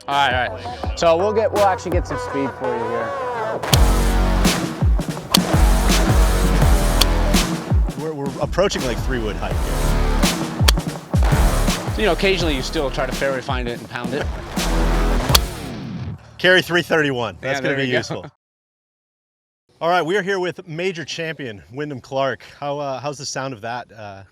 All right. So we'll actually get some speed for you here. We're approaching like 3-wood height here. So, you know, occasionally you still try to fairway find it and pound it. Carry 331. That's going to be go. useful. All right, we are here with major champion Wyndham Clark. How's the sound of that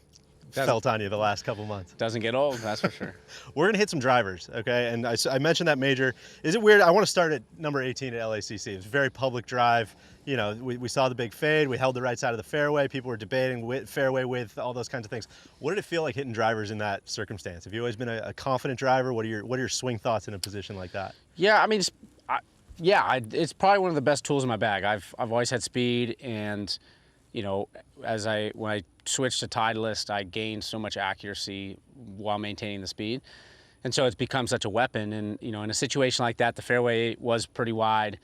felt on you the last couple months? Doesn't get old, that's for sure. We're gonna hit some drivers, okay? And I mentioned that major. Is it weird? I want to start at number 18 at LACC. It's a very public drive. You know, we saw the big fade. We held the right side of the fairway. People were debating fairway width, all those kinds of things. What did it feel like hitting drivers in that circumstance? Have you always been a confident driver? What are your swing thoughts in a position like that? Yeah, I mean, it's probably one of the best tools in my bag. I've always had speed, and you know, when I switched to Titleist, I gained so much accuracy while maintaining the speed, and so it's become such a weapon. And you know, in a situation like that, the fairway was pretty wide,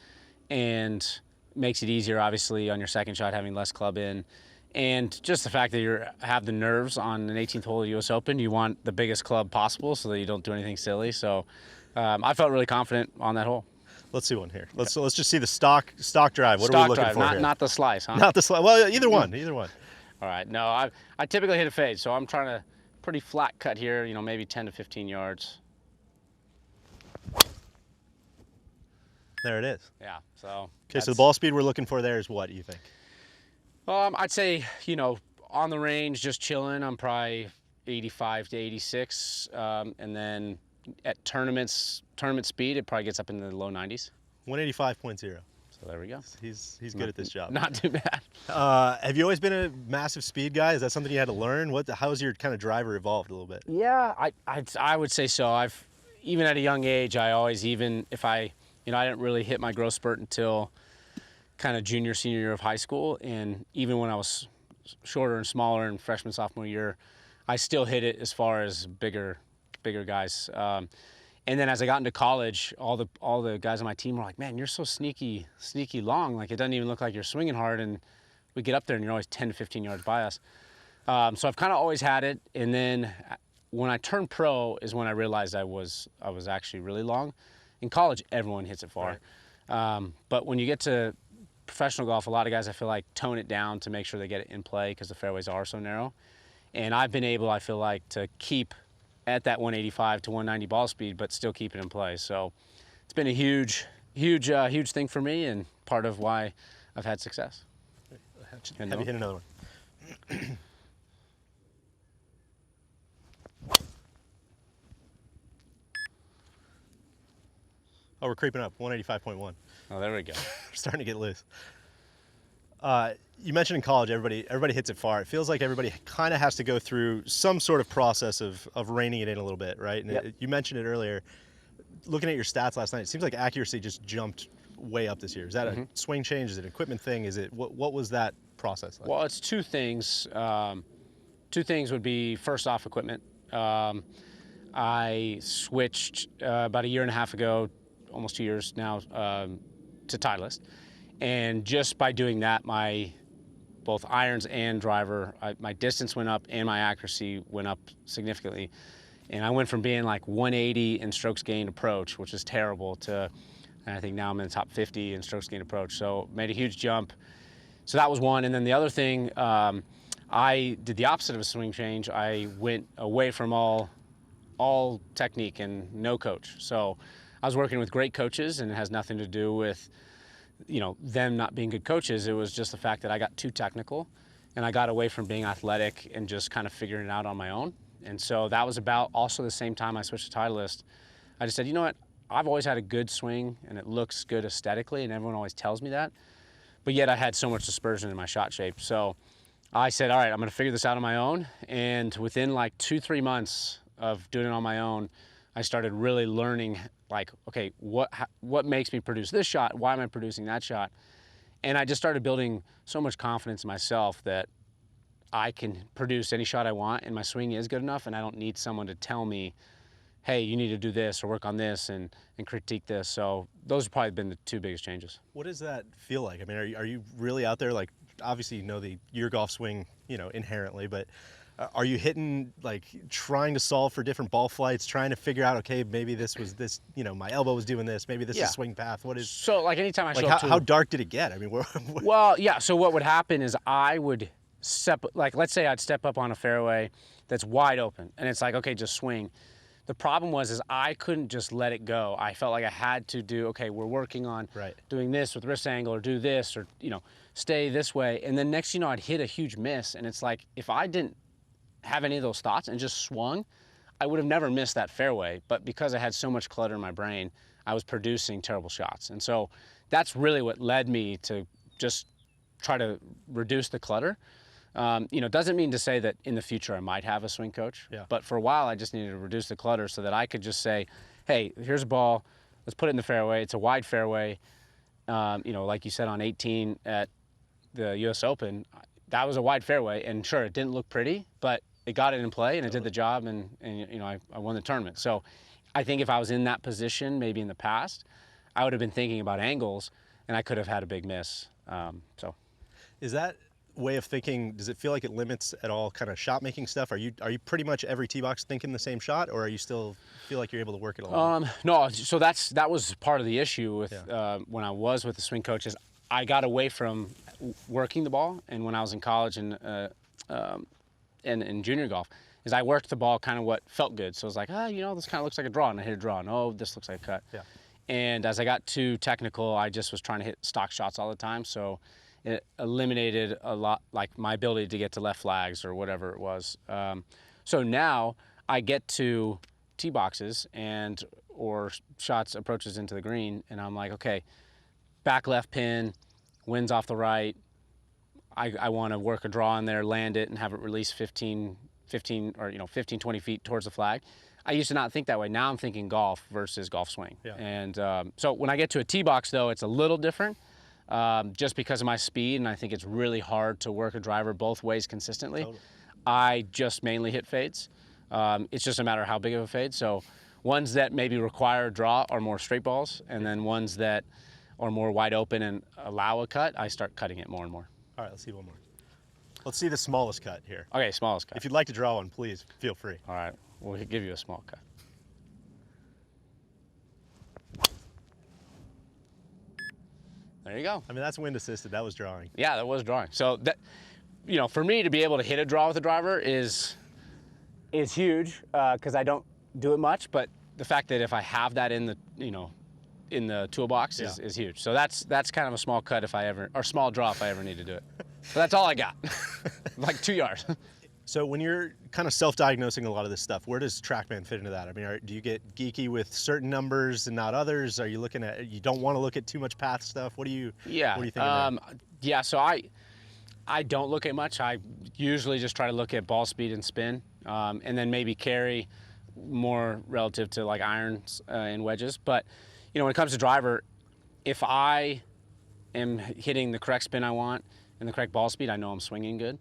and makes it easier, obviously, on your second shot having less club in, and just the fact that you have the nerves on an 18th hole of the U.S. Open. You want the biggest club possible so that you don't do anything silly. So I felt really confident on that hole. Let's see one here. Let's just see the stock drive. What stock are we looking drive, for here? Not the slice, huh? Not the slice. Well, either one. Either one. All right. No, I typically hit a fade, so I'm trying to pretty flat cut here. You know, maybe 10 to 15 yards. There it is. Yeah. So. Okay. So the ball speed we're looking for there is what, you think? I'd say, you know, on the range, just chilling, I'm probably 85 to 86, and then at tournament speed, it probably gets up into the low 90s. 185.0. So there we go. He's good at this job. Not too bad. Have you always been a massive speed guy? Is that something you had to learn? How's your kind of driver evolved a little bit? Yeah, I would say so. Even at a young age, even if I didn't really hit my growth spurt until kind of junior, senior year of high school, and even when I was shorter and smaller in freshman, sophomore year, I still hit it as far as bigger guys. And then as I got into college, all the guys on my team were like, "Man, you're so sneaky long. Like it doesn't even look like you're swinging hard." And we get up there and you're always 10 to 15 yards by us. So I've kind of always had it. And then when I turned pro is when I realized I was actually really long. In college, everyone hits it far. Right. But when you get to professional golf, a lot of guys, I feel like, tone it down to make sure they get it in play because the fairways are so narrow. And I've been able, I feel like, to keep at that 185 to 190 ball speed, but still keep it in play. So it's been a huge thing for me, and part of why I've had success. Have you hit another one? Oh, we're creeping up, 185.1. Oh, there we go. We're starting to get loose. You mentioned in college, everybody hits it far. It feels like everybody kind of has to go through some sort of process of reining it in a little bit, right? And yep. You mentioned it earlier. Looking at your stats last night, it seems like accuracy just jumped way up this year. Is that a swing change? Is it an equipment thing? Is it what was that process like? Well, it's two things. Two things would be, first off, equipment. I switched about a year and a half ago, almost 2 years now, to Titleist. And just by doing that, my both irons and driver, my distance went up and my accuracy went up significantly. And I went from being like 180 in strokes gained approach, which is terrible, to, and I think now I'm in the top 50 in strokes gained approach. So made a huge jump. So that was one. And then the other thing, I did the opposite of a swing change. I went away from all technique and no coach. So I was working with great coaches, and it has nothing to do with, you know, them not being good coaches. It was just the fact that I got too technical, and I got away from being athletic and just kind of figuring it out on my own. And so that was about also the same time I switched to Titleist. I just said, you know what, I've always had a good swing, and it looks good aesthetically, and everyone always tells me that. But yet I had so much dispersion in my shot shape. So I said, all right, I'm going to figure this out on my own. And within like 2-3 months of doing it on my own, I started really learning, like, okay, what makes me produce this shot? Why am I producing that shot? And I just started building so much confidence in myself that I can produce any shot I want, and my swing is good enough, and I don't need someone to tell me, hey, you need to do this or work on this and critique this. So those have probably been the two biggest changes. What does that feel like? I mean, are you really out there? Like, obviously you know your golf swing, you know, inherently, but Are you hitting, like, trying to solve for different ball flights, trying to figure out, okay, maybe this was this, you know, my elbow was doing this, maybe this is swing path. What is, so like anytime I like, show up to how dark did it get? I mean, well, yeah. So what would happen is I would like, let's say I'd step up on a fairway that's wide open, and it's like, okay, just swing. The problem was I couldn't just let it go. I felt like I had to do, okay, we're working on doing this with wrist angle, or do this, or, you know, stay this way. And then next, you know, I'd hit a huge miss, and it's like, if I didn't have any of those thoughts and just swung, I would have never missed that fairway. But because I had so much clutter in my brain, I was producing terrible shots. And so that's really what led me to just try to reduce the clutter. You know, doesn't mean to say that in the future I might have a swing coach, but for a while I just needed to reduce the clutter so that I could just say, hey, here's a ball, let's put it in the fairway. It's a wide fairway. You know, like you said, on 18 at the US Open, that was a wide fairway, and sure, it didn't look pretty, but it got it in play, and it did the job, and you know, I won the tournament. So I think if I was in that position, maybe in the past, I would have been thinking about angles, and I could have had a big miss. So, is that way of thinking, does it feel like it limits at all kind of shot making stuff? Are you pretty much every tee box thinking the same shot, or are you still feel like you're able to work it along? No, so that was part of the issue with when I was with the swing coaches. I got away from working the ball, and when I was in college and in junior golf, is I worked the ball kind of what felt good. So it was like, you know, this kind of looks like a draw, and I hit a draw. No, this looks like a cut. Yeah. And as I got too technical, I just was trying to hit stock shots all the time. So it eliminated a lot, like my ability to get to left flags or whatever it was. So now I get to tee boxes or shots, approaches into the green, and I'm like, okay, back left pin, winds off the right. I want to work a draw in there, land it, and have it release 15 or 15, 20 feet towards the flag. I used to not think that way. Now I'm thinking golf versus golf swing. Yeah. And so when I get to a tee box, though, it's a little different just because of my speed, and I think it's really hard to work a driver both ways consistently. Totally. I just mainly hit fades. It's just a matter of how big of a fade. So ones that maybe require a draw are more straight balls, and then ones that are more wide open and allow a cut, I start cutting it more and more. All right, let's see one more. Let's see the smallest cut here. Okay, smallest cut. If you'd like to draw one, please feel free. All right, we'll give you a small cut. There you go. I mean, that's wind assisted. That was drawing. Yeah, that was drawing. So that, for me to be able to hit a draw with a driver is huge because I don't do it much. But the fact that if I have that in the in the toolbox is huge. So that's kind of a small cut or small draw if I ever need to do it. So that's all I got, like 2 yards. So when you're kind of self-diagnosing a lot of this stuff, where does TrackMan fit into that? I mean, do you get geeky with certain numbers and not others? Are you looking at, you don't want to look at too much path stuff? What do you think? Yeah, so I don't look at much. I usually just try to look at ball speed and spin, and then maybe carry more relative to like irons and wedges. But when it comes to driver, if I am hitting the correct spin I want and the correct ball speed, I know I'm swinging good.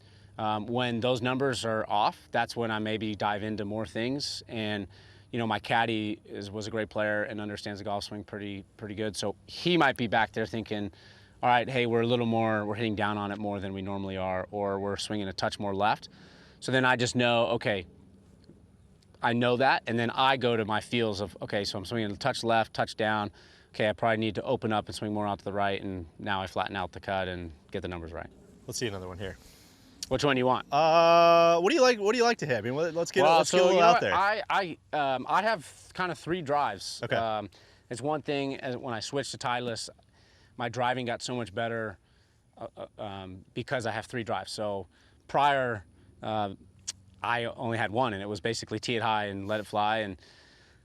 When those numbers are off, that's when I maybe dive into more things. And my caddy was a great player and understands the golf swing pretty good. So he might be back there thinking, all right, hey, we're hitting down on it more than we normally are, or we're swinging a touch more left. So then I just know, okay, I know that, and then I go to my feels of, okay, so I'm swinging a touch left, touch down. Okay, I probably need to open up and swing more out to the right, and now I flatten out the cut and get the numbers right. Let's see another one here. Which one do you want? What do you like? What do you like to hit? I mean, let's get a little out there. I have kind of 3 drives. Okay. It's one thing when I switched to Titleist, my driving got so much better because I have 3 drives. So prior, I only had 1, and it was basically tee it high and let it fly, and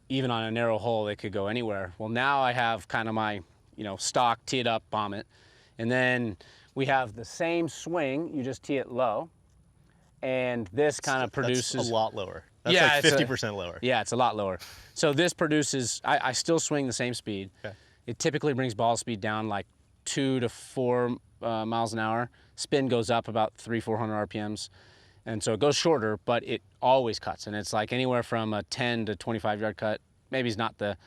even on a narrow hole, it could go anywhere. Well, now I have kind of my stock, tee it up, bomb it, and then we have the same swing, you just tee it low, and this kind of produces... That's a lot lower. That's like 50% lower. Yeah, it's a lot lower. So this produces, I still swing the same speed. Okay. It typically brings ball speed down like 2 to 4 miles an hour. Spin goes up about 300-400 RPMs. And so it goes shorter, but it always cuts. And it's like anywhere from a 10 to 25-yard cut. Maybe it's not the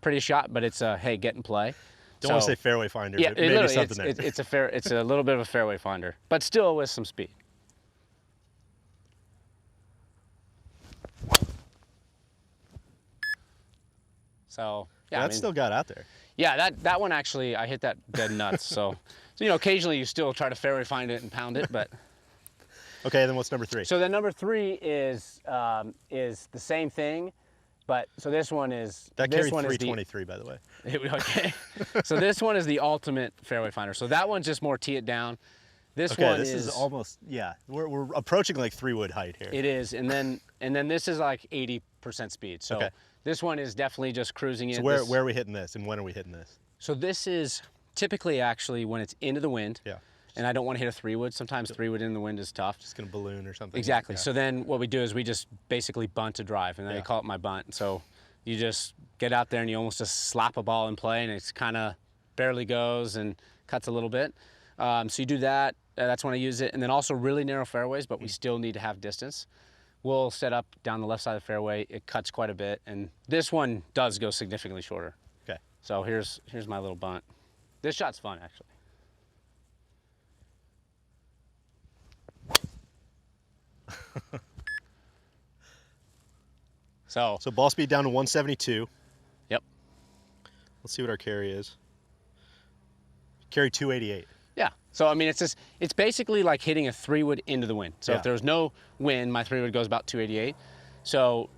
prettiest shot, but it's a, hey, get in play. Don't want to say fairway finder, yeah, but maybe something there. It's a little bit of a fairway finder, but still with some speed. So yeah, that's still got out there. Yeah, that one actually, I hit that dead nuts. So you know, occasionally you still try to fairway find it and pound it, but. Okay, then what's number 3? So then number 3 is the same thing, but so this one is that carried 323 by the way. Okay. So this one is the ultimate fairway finder. So that one's just more tee it down. This this is almost, yeah. We're approaching like 3-wood height here. It is, and then this is like 80% speed. So this one is definitely just cruising in. So where are we hitting this, and when are we hitting this? So this is typically actually when it's into the wind. Yeah. And I don't want to hit a 3-wood. Sometimes 3-wood in the wind is tough. Just gonna balloon or something. Exactly. Yeah. So then what we do is we just basically bunt a drive, and then I call it my bunt. So you just get out there and you almost just slap a ball in play, and it's kind of barely goes and cuts a little bit. So you do that. That's when I use it. And then also really narrow fairways, but we still need to have distance. We'll set up down the left side of the fairway. It cuts quite a bit, and this one does go significantly shorter. Okay. So here's my little bunt. This shot's fun, actually. So ball speed down to 172. Yep. Let's see what our carry is. Carry 288. Yeah. So I mean, it's basically like hitting a 3-wood into the wind. So if there was no wind, my 3-wood goes about 288. So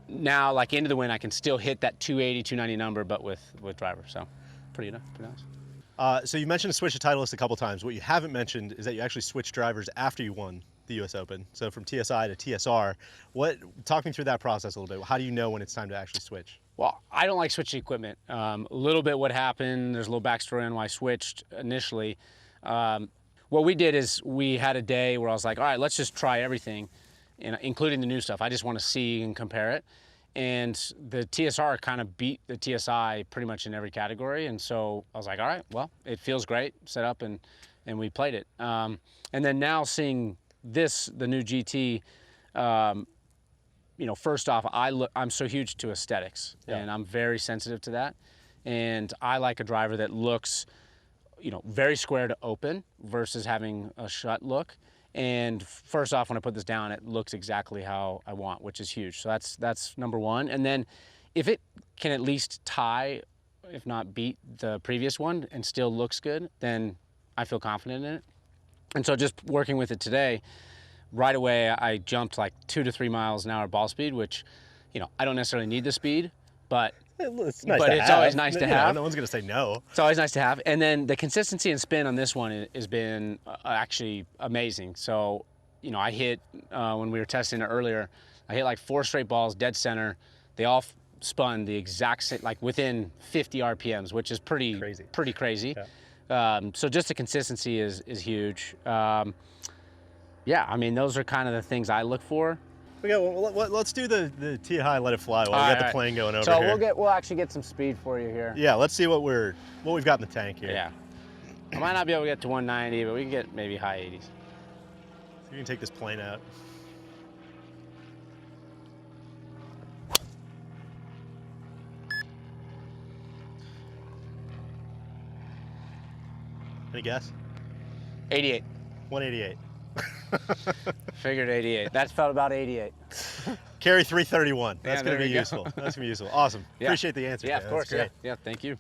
now, like into the wind, I can still hit that 280, 290 number, but with driver. So pretty nice. So you mentioned to switch to Titleist a couple times. What you haven't mentioned is that you actually switched drivers after you won the U.S. Open. So from TSI to TSR. Talk me through that process a little bit. How do you know when it's time to actually switch? Well, I don't like switching equipment. A little bit what happened, there's a little backstory on why I switched initially. What we did is we had a day where I was like, all right, let's just try everything, including the new stuff. I just want to see and compare it. And the TSR kind of beat the TSI pretty much in every category. And so I was like, all right, well, it feels great, set up, and we played it. And then now seeing the new GT, you know, first off, I'm so huge to aesthetics, and I'm very sensitive to that. And I like a driver that looks, you know, very square to open versus having a shut look. And first off, when I put this down, it looks exactly how I want, which is huge. So that's number one. And then if it can at least tie, if not beat the previous one and still looks good, then I feel confident in it. And so just working with it today, right away I jumped like 2 to 3 miles an hour ball speed, which, you know, I don't necessarily need the speed, but it's always nice to have. No one's going to say no. It's always nice to have. And then the consistency and spin on this one has been actually amazing. So, you know, I hit, when we were testing it earlier, I hit like 4 straight balls, dead center. They all spun the exact same, like within 50 RPMs, which is pretty crazy. Yeah. So just the consistency is huge. Yeah, I mean, those are kind of the things I look for. Okay, well, let's do the tee high, let it fly while we got the plane going over here. So we'll actually get some speed for you here. Yeah, let's see what we've got in the tank here. Yeah, I might not be able to get to 190, but we can get maybe high 80s. So you can take this plane out. Any guess? 88. 188. Figured 88. That felt about 88. Carry 331. That's Yeah, going to be useful. That's going to be useful. Awesome. Yeah. Appreciate the answer. Yeah, man. of course. That's great. Yeah, thank you.